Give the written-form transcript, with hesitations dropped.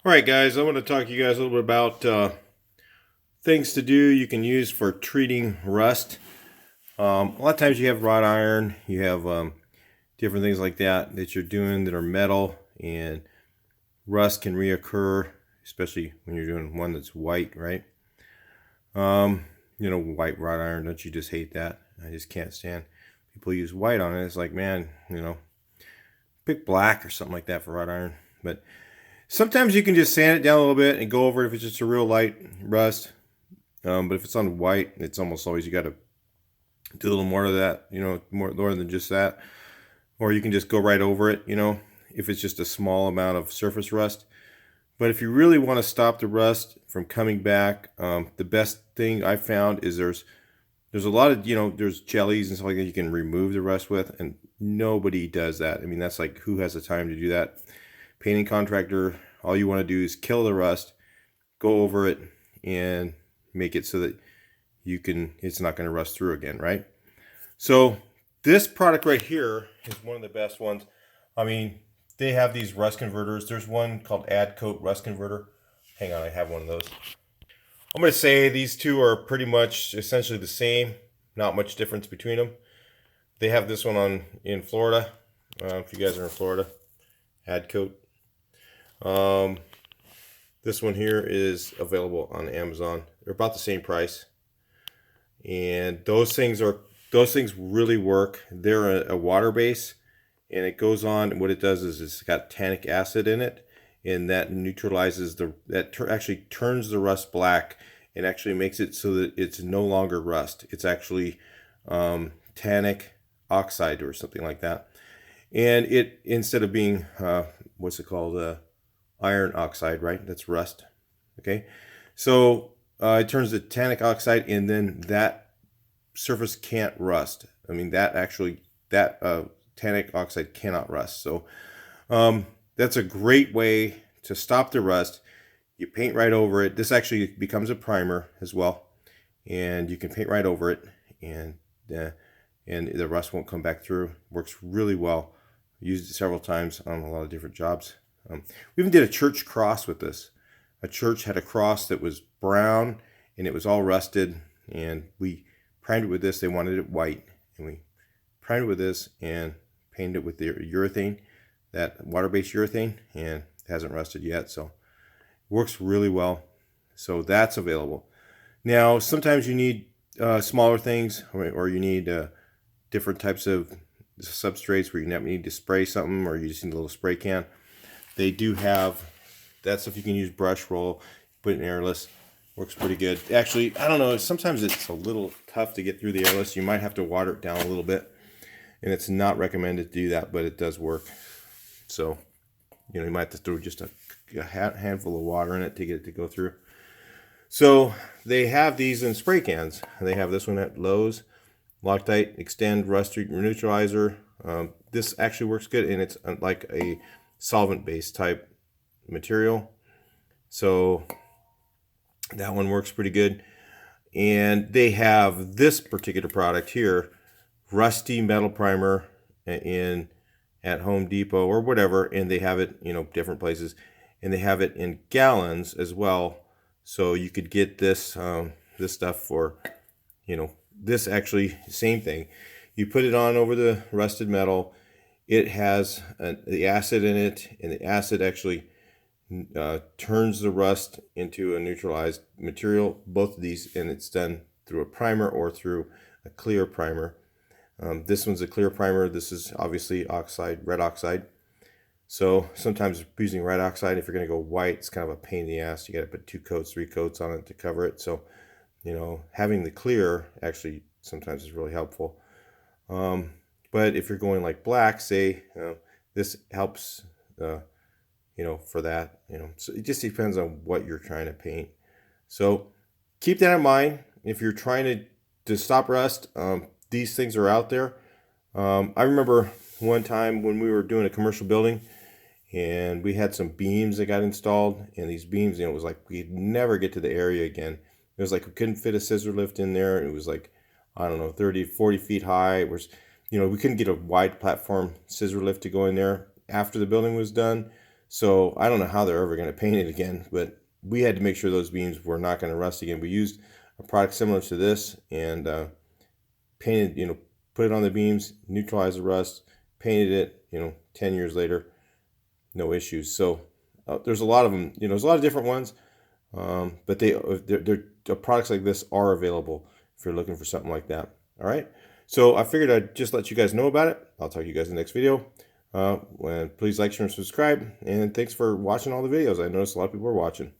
All right, guys, I want to talk to you guys a little bit about things to do you can use for treating rust. A lot of times you have wrought iron, you have different things like that that you're doing that are metal, and rust can reoccur, especially when you're doing one that's white, right? White wrought iron, don't you just hate that? I just can't stand people use white on it. It's like, man, pick black or something like that for wrought iron. But sometimes you can just sand it down a little bit and go over it if it's just a real light rust. But if it's on white, it's almost always you got to do a little more of that, more than just that. Or you can just go right over it, if it's just a small amount of surface rust. But if you really want to stop the rust from coming back, the best thing I found is there's a lot of, there's jellies and stuff like that you can remove the rust with, and nobody does that. I mean, that's like, who has the time to do that? Painting contractor, all you want to do is kill the rust, go over it, and make it so that it's not going to rust through again, right? So this product right here is one of the best ones. I mean, they have these rust converters. There's one called AdCoat Rust Converter. Hang on, I have one of those. I'm going to say these two are pretty much essentially the same. Not much difference between them. They have this one in Florida. If you guys are in Florida, AdCoat. This one here is available on Amazon. They're about the same price, and those things really work. They're a water base, and it goes on. What it does is it's got tannic acid in it, and that neutralizes actually turns the rust black, and actually makes it so that it's no longer rust. It's actually tannic oxide or something like that, and it, instead of being what's it called, iron oxide, right? That's rust. Okay, so it turns to tannic oxide, and then that surface can't rust. I mean, that tannic oxide cannot rust. So that's a great way to stop the rust. You paint right over it. This actually becomes a primer as well, and you can paint right over it, and the rust won't come back through. Works really well. Used it several times on a lot of different jobs. We even did a church cross with this. A church had a cross that was brown, and it was all rusted, and we primed it with this. They wanted it white, and we primed it with this and painted it with the urethane, that water-based urethane, and it hasn't rusted yet, so it works really well. So that's available. Now, sometimes you need smaller things, or you need different types of substrates where you need to spray something, or you just need a little spray can. They do have that stuff. You can use brush roll, put it in airless. Works pretty good. Actually, I don't know. Sometimes it's a little tough to get through the airless. You might have to water it down a little bit, and it's not recommended to do that, but it does work. So, you might have to throw just a handful of water in it to get it to go through. So they have these in spray cans. They have this one at Lowe's, Loctite Extend Rust Neutralizer. This actually works good, and it's like a solvent-based type material. So that one works pretty good. And they have this particular product here, Rusty Metal Primer, at Home Depot or whatever, and they have it, different places, and they have it in gallons as well. So you could get this this stuff for, this actually same thing. You put it on over the rusted metal. It has the acid in it, and the acid actually turns the rust into a neutralized material. Both of these, and it's done through a primer or through a clear primer. This one's a clear primer. This is obviously red oxide. So sometimes using red oxide, if you're going to go white, it's kind of a pain in the ass. You got to put 2 coats, 3 coats on it to cover it. So, having the clear actually sometimes is really helpful. But if you're going like black, say, this helps, for that, so it just depends on what you're trying to paint. So keep that in mind. If you're trying to stop rust, these things are out there. I remember one time when we were doing a commercial building, and we had some beams that got installed, and these beams, it was like we'd never get to the area again. It was like we couldn't fit a scissor lift in there. It was like, I don't know, 30, 40 feet high. It was, we couldn't get a wide platform scissor lift to go in there after the building was done. So I don't know how they're ever going to paint it again, but we had to make sure those beams were not going to rust again. We used a product similar to this and painted, put it on the beams, neutralized the rust, painted it, 10 years later, no issues. So there's a lot of them, there's a lot of different ones, but they're products like this are available if you're looking for something like that. All right. So I figured I'd just let you guys know about it. I'll talk to you guys in the next video. Please like, share, and subscribe. And thanks for watching all the videos. I noticed a lot of people are watching.